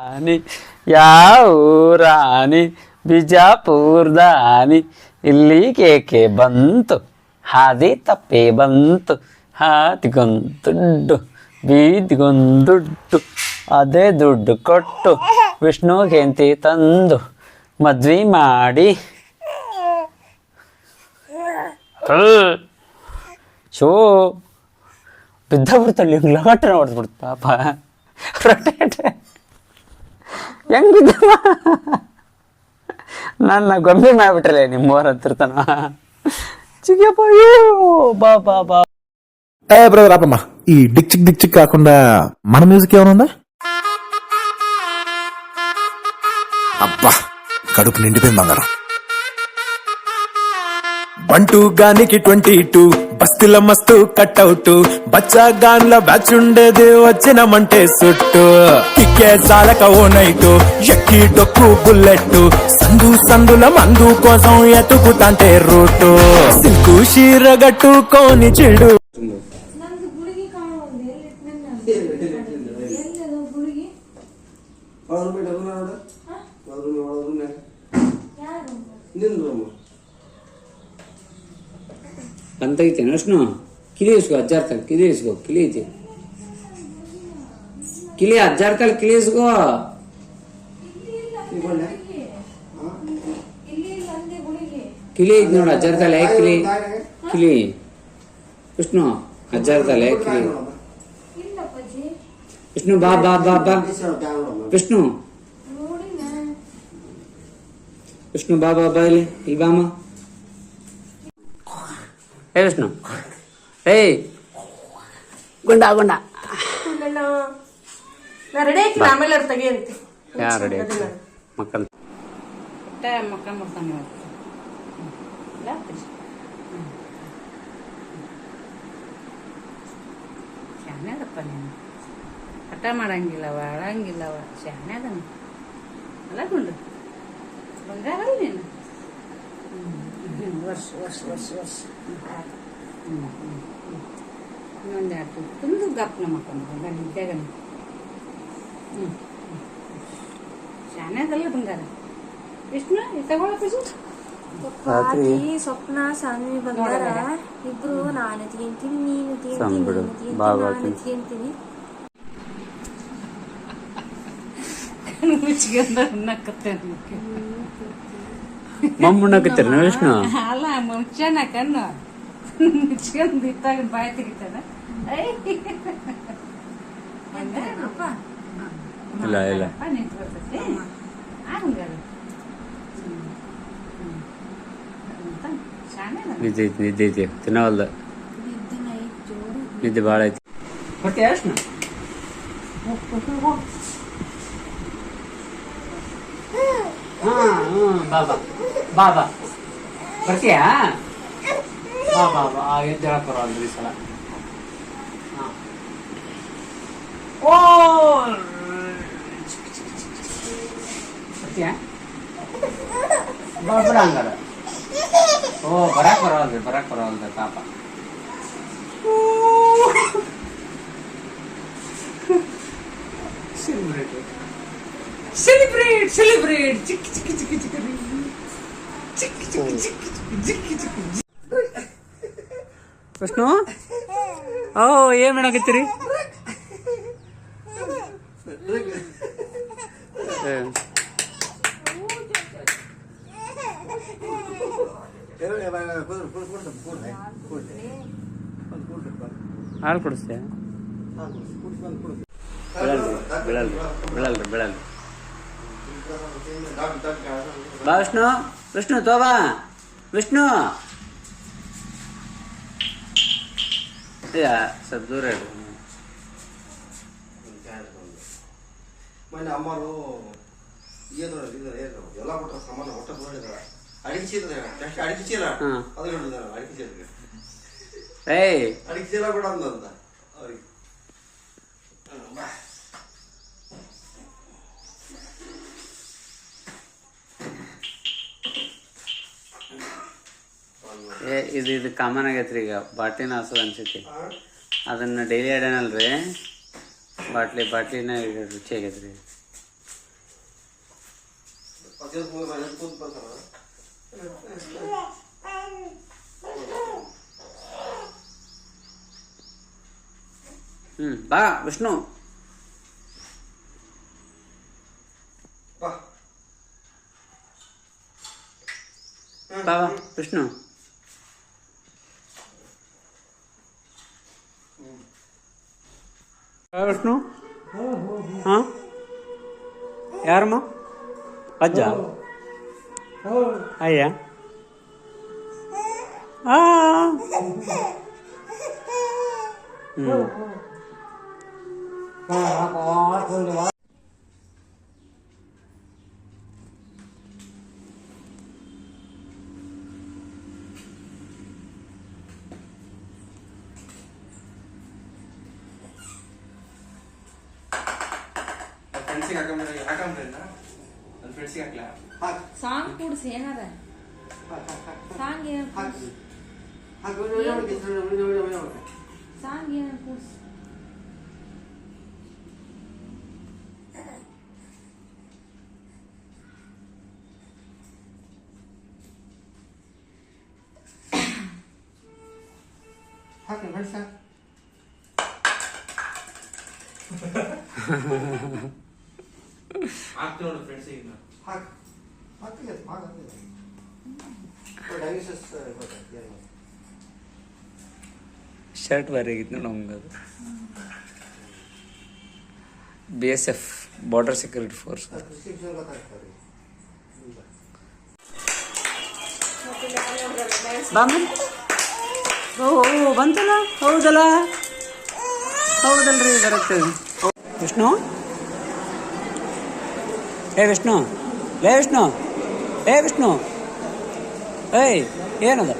ರಾಣಿ ಯಾವೂರಾಣಿ ಬಿಜಾಪುರದಾನಿ ಇಲ್ಲಿಗೇಕೆ ಬಂತು ಹಾದಿ ತಪ್ಪಿ ಬಂತು ಹಾದಿಗೊಂದುಡ್ಡು ಬೀದಿಗೊಂದುಡ್ಡು ಅದೇ ದುಡ್ಡು ಕೊಟ್ಟು ವಿಷ್ಣುಗೆಂತಿ ತಂದು ಮದ್ವೆ ಮಾಡಿ ಶೋ ಬಿದ್ದ ಬಿಡ್ತಲ್ಲಿ ಲಗಟ್ಟನ ಹೊಡೆದ್ಬಿಡ್ತು ಪಾಪ ರೊಟೇಟ್ ಹೆಂಗ್ ಬಿದ್ದ ನನ್ನ ಗೊಂಬೆ ಮಾಡ್ಬಿಟ್ರಲ್ಲ ನಿಮ್ಮವ್ರ ಹತ್ತಿರ್ತಾನ ಚಿಕ್ಕಪ್ಪ బా బా బా బ్రదర్ ఆపమ్మా ఈ డిక్ చిక్ కాకుండా మన మ్యూజిక్ ఏమైనా ఉందా? అబ్బా కడుపు నిండిపోయింది బంగారం. 1-2 గానికి 22 బస్తీల మస్తు కట్అవుట్ బచ్చా గాన్ల బ్యాచ్ ఉండేది వచ్చినమంటే సుట్టు కిక్కే చాలక ఓ నైటు ఎక్కి డొక్కు బుల్లెట్ సందుల మందు కోసం ఎతుకుతాంటే రూటు సిల్కు షీరగట్టుకోని చెడు ಅಂತ ಐತೆ ಅಷ್ಟು ಕಿಲಿ ಇಸ್ಕೋ ಅಜ್ಜಾರ್ತಲ್ಲಿ ಕಿಲಿ ಇಸ್ಕೋ ಕಿಲಿ ಐತಿ ಕಿಲಿ ಅಜ್ಜಾರ್ತಲ್ಲಿ ಕಿಲಿ ಇಸ್ಕೋ ಕಿಲಿ ಐತಿ ನೋಡು ಅಜ್ಜಾರ್ತಲ್ಲ ಕಿಲಿ ಕಿಲಿ ವಿಷ್ಣು ಅಜ್ಜಾರ್ತಲ್ಲ ಕಿಲಿ ವಿಷ್ಣು ಬಾ ಬಾ ಬಾ ಬಾ ವಿಷ್ಣು ವಿಷ್ಣು ಬಾ ಬಾ ಬಾ ಇಲ್ಲಿ ಬಾಮ ಏ ವಿಷ್ಣು ಏಯ್ ಗುಂಡ ಗುಂಡ ರೆಡಿ ಆಮೇಲೆ ತೆಗಿ ಅಂತ ಯಾರು ರೆಡಿ ಮಕ್ಕಳು ಮಕ್ಕ ಮಾಡ್ತಾನೆ ಶಾನ್ಯಾದಪ್ಪ ನೀನು ಹಠ ಮಾಡಂಗಿಲ್ಲವ ಅಳಂಗಿಲ್ಲವ ಶಾನ್ಯಾದನ ಅಲ್ಲ ಗುಂಡು ಬಂಗಾರಲ್ಲ ನೀನು ವರ್ಷ ವರ್ಷ ವರ್ಷ ವರ್ಷ ಇನ್ನೊಂದು ಎರಡು ತುಂಬ ಗಪ್ನ ಮಕ್ಕಳು ನಿದ್ದಾಗ ಶಾನ್ಯಾದಲ್ಲ ಬಂಗಾರ ವಿಷ್ಣು ತಗೊಳಕ ಸ್ವಪ್ನ ಸಾನ್ವಿ ಬಂಗಾರ ಇಬ್ರು ನಾನು ಎತ್ಕೊಂತೀನಿ ನೀನು ಎತ್ಕೊಂತೀನಿ ನಾನು ಎತ್ಕೊಂತೀನಿ ಮುಚ್ಚಿಗೆಂದ ನಕ್ಕತ್ತೇನೆ ಮಮ್ಮಣ್ಣಕತ್ತೀರ ವಿಷ್ಣು ಅಲ್ಲ ಮುಚ್ಚನ ಕಣ್ಣು ಮುಚ್ಕೊಂಡ್ ಇತ್ತಾಗ ಬಾಯಿ ತೆಗಿತಾನ ಇಲ್ಲ ಇಲ್ಲ ನಿಂತು ಬರ್ತೈತಿ ಹಂಗಾರ ನಿದ್ದೆ ಐತಿ ನಿದ್ದೆ ಐತಿ ತಿನ್ನವಲ್ದ ನಿದ್ದೆ ಭಾಳ ಐತಿ ಮತ್ತೆ ಅಷ್ಟು ಬಾಬಾ ಬಾಬಾ ಬರ್ತೀಯಾ ಬಾ ಬಾ ಬಾ ಎದ್ದು ಹೇಳಕ್ ಬರೋಲ್ಲ ಈ ಸಲ ಓ ಬರ್ತೀಯಾ ಬಿಡ ಹಂಗಾರ ಓ ಬರಕ್ ಬರೋಲ್ರಿ ಪಾಪ ಸೆಲೆಬ್ರೇಟ್ ಚಿಕ್ಕಿ ಚಿಕ್ಕಿ ಚಿಕ್ಕಿ ಚಿಕ್ಕಿ ಚಿಕ್ಕಿ ಚಿಕ್ಕಿ ಚಿಕ್ಕಿ ಚಿಕ್ಕಿ ಚಿಕ್ಕಿ ವಿಷ್ಣು ಓ ಏನ್ ಮಾಡಕತ್ತೀರಿ ಹಾಲು ಕುಡಿಸ್ತೆ ಬಿಳಲ್ರಿ ಬಾ ವಿಷ್ಣು ತೋಬಾ ವಿಷ್ಣು ಸ್ವಲ್ಪ ದೂರ ಇಡು ಮೊನ್ನೆ ಅಮ್ಮರು ಎಲ್ಲ ಕೊಟ್ಟರೆ ಸಾಮಾನು ಹೊಟ್ಟೆ ನೋಡಿದಾರ ಅಡಿಕೆ ಚೀಲ ಅಡಿಕೆ ಚೀಲ ಅದು ನೋಡಿದಾರ ಅಡಿಕೆ ಚೀಲ ಅಡಿಕೆ ಚೀಲ ಕೂಡ ಅಂದಂತ ಅವ್ರಿಗೆ ಇದು ಕಾಮನ್ ಆಗೈತ್ರಿ ಈಗ ಬಾಟ್ಲಿನ ಹಸು ಅನ್ಸೈತಿ ಅದನ್ನ ಡೈಲಿ ಅಡ್ಯಾನಲ್ರಿ ಬಾಟ್ಲಿನ ರುಚಿ ಆಗೈತ್ರಿ ಕೂತ್ ಬರ್ತಾರ. ಬಾ ವಿಷ್ಣು ಬಾ ಬಾ ಬಾ ವಿಷ್ಣು. ವಿಷ್ಣು ಹಾ ಯಾರಮ್ಮ ಅಜ್ಜ ಅಯ್ಯ ಫ್ರೆಂಡ್ಸಿಗೆ ಹಾಕಂಬ್ರಿ ನನ್ನ ಫ್ರೆಂಡ್ಸಿಗೆ ಹಾಕ್ಲಾ? ಸಾಂಗ್ ಕೂಡ್ಸಿ ಏನಾರ ಸಾಂಗ್ ಏನಾರ ಕೂಡ್ಸಿ ಸಾಂಗ್ ಏನಾರ ಕೂಡ್ಸಿ. ಹಾಕಿ ಫ್ರೆಂಡ್ಸ್ ಹಾಕ್ತಿ ನೋಡಿ ಫ್ರೆಂಡ್ಸಿಗೆ ಹಾಕಿ ಶರ್ಟ್ ಬರೆಗಿತ್ತು ನೋಡಿ ನಮ್ಗದು. BSF border security force. ಓ ಬಂತಲ್ಲ, ಹೌದಲ್ಲ ಹೌದಲ್ರಿ ಕರೆಕ್ಟ್. ವಿಷ್ಣು ವಿಷ್ಣು ವಿಷ್ಣು ವಿಷ್ಣು ಏನದ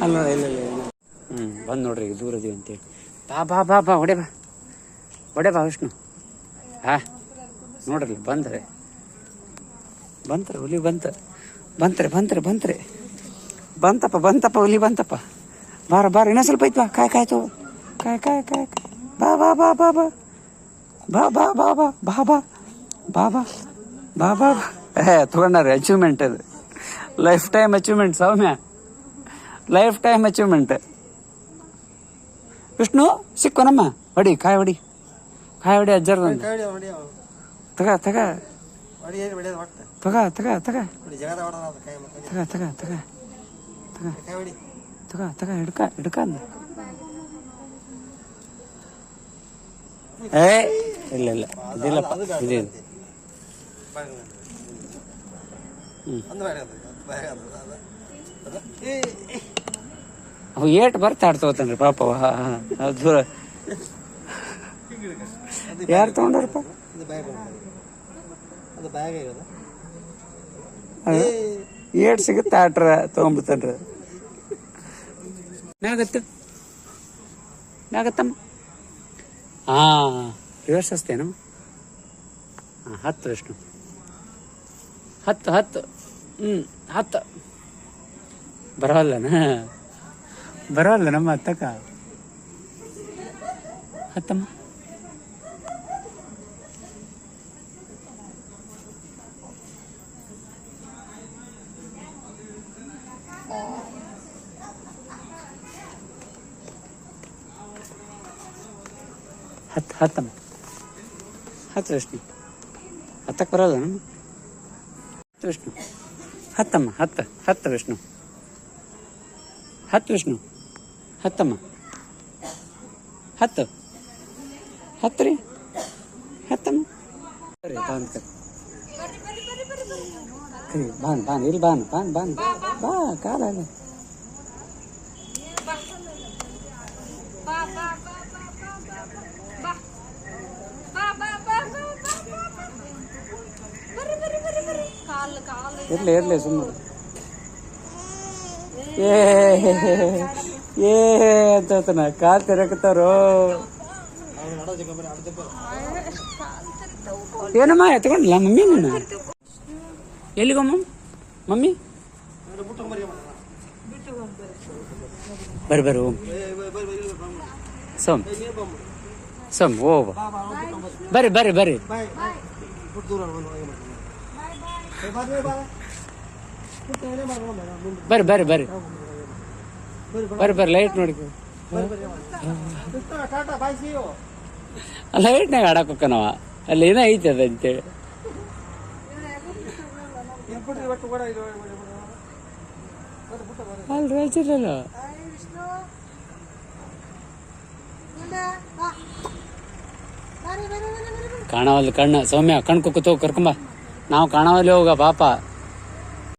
ಅಲ್ಲ ಇಲ್ಲ ಬಂದು ನೋಡ್ರಿ ಈಗ ದೂರ ಇದೀವಿ ಅಂತೇಳಿ. ಬಾ ಬಾ ಬಾ ಬಾ ಹೊಡೆ ಬಾ ವಿಷ್ಣು. ನೋಡ್ರಿ ಬಂತ್ರೆ ಹುಲಿ ಬಂತಪ್ಪ ಹುಲಿ ಬಂತಪ್ಪ. ಬಾರ ಇನ್ನೂ ಸ್ವಲ್ಪ ಐತಿ. ಕಾಯ್ತು ಕಾಯ್ ಬಾ ಬಾ ಬಾ ಬಾ ಬಾ ಬಾ ಬಾ ಬಾ ಬಾ ಬಾ ಬಾ ಬಾ ಬಾ ಬಾ ಬಾ ತಗೊಂಡ್ರಿ ಅಚೀವ್ಮೆಂಟ್. ಅದು ಲೈಫ್ ಟೈಮ್ ಅಚೀವ್ಮೆಂಟ್ ಸೌಮ್ಯ, ಲೈಫ್ ಟೈಮ್ ಅಚೀವ್ಮೆಂಟ್. ವಿಷ್ಣು ಸಿಕ್ಕೋನಮ್ಮ ಹೊಡಿ ಕಾಯಿ ಹೊಡಿ ಅಜ್ಜರ್ ತಗ ಹಿಡ್ಕ ಇಲ್ಲ ಇದಿಲ್ಲಪ್ಪ ಇದು ಅವು ಏಟ್ ಬರ್ತಾಡ್ತವತ್ತನ್ರಿ ಪಾಪ. ಅದು ಯಾರು ತಗೊಂಡ್ರಪ್ಪ? ಏಟ್ ಸಿಗುತ್ತೆ ಆಟ್ರ ತಗೊಂಡ್ಬಿಡ್ತಾನ್ರಿ. ಮ್ಯಾಗತ್ತಮ್ಮ ರಿವರ್ಸ್ ಹಚ್ತೇನು? ಹತ್ತು ವಿಷ್ಣು ಹತ್ತು ಹತ್ತು ಬರವಲ್ಲ ನಮ್ಮ ಹತ್ತಕ್ಕ. ಹತ್ತಮ್ಮ ಹತ್ತಮ್ಮ ಹತ್ತು ವಿಷ್ಣು. ಹತ್ತಕ್ಕೆ ಬರೋಲ್ಲ ನಮ್ಮ ವಿಷ್ಣು. ಹತ್ತಮ್ಮ ಹತ್ತು ವಿಷ್ಣು. ವಿಷ್ಣು ಹತ್ತಮ್ಮ ಹತ್ತು ರೀ ಹತ್ತಮ್ಮ. ಬಾನ್ ಇಲ್ಲಿ ಬಾನ್ ಬಾ ಕಾಲ ಇರ್ಲಿ ಸುಮ್ಮನೆ ಅಂತನ ಕಾಲ್ ತೆರಕತಾರೋ. ಏನಮ್ಮ ಎತ್ಕೊಂಡಿಲ್ಲ ಮಮ್ಮಿ ನೀನು? ಎಲ್ಲಿಗಮ್ಮ ಮಮ್ಮಿ? ಬರ್ರಿ ಸೋಮ್ ಸೋಮ್ ಓ ಬರ್ರಿ ಬರ್ರಿ ಬರ್ರಿ ಬರ್ರಿ ಬರ್ರಿ ಬರ್ರಿ ಬರ್ರಿ ಬರ್ರಿ ಲೈಟ್ ನೋಡಿ ಲೈಟ್ನಾಗ ಆಡಕ್ ಹೋಕ್ಕನವ ಅಲ್ಲಿ ಏನೋ ಐತೆ ಅದ ಅಂತೇಳಿ ಅಲ್ರಿ ಹೇಳ್ತಿರ್ಲಿಲ್ಲ ಕಾಣವಲ್ದು ಕಣ್ಣ ಸೌಮ್ಯ ಕಣ್ ಕುಕ್ಕುತ್ತೋ ಕರ್ಕೊಂಬ ನಾವು ಕಾಣವಲ್ಲಿ ಹೋಗ ಪಾಪ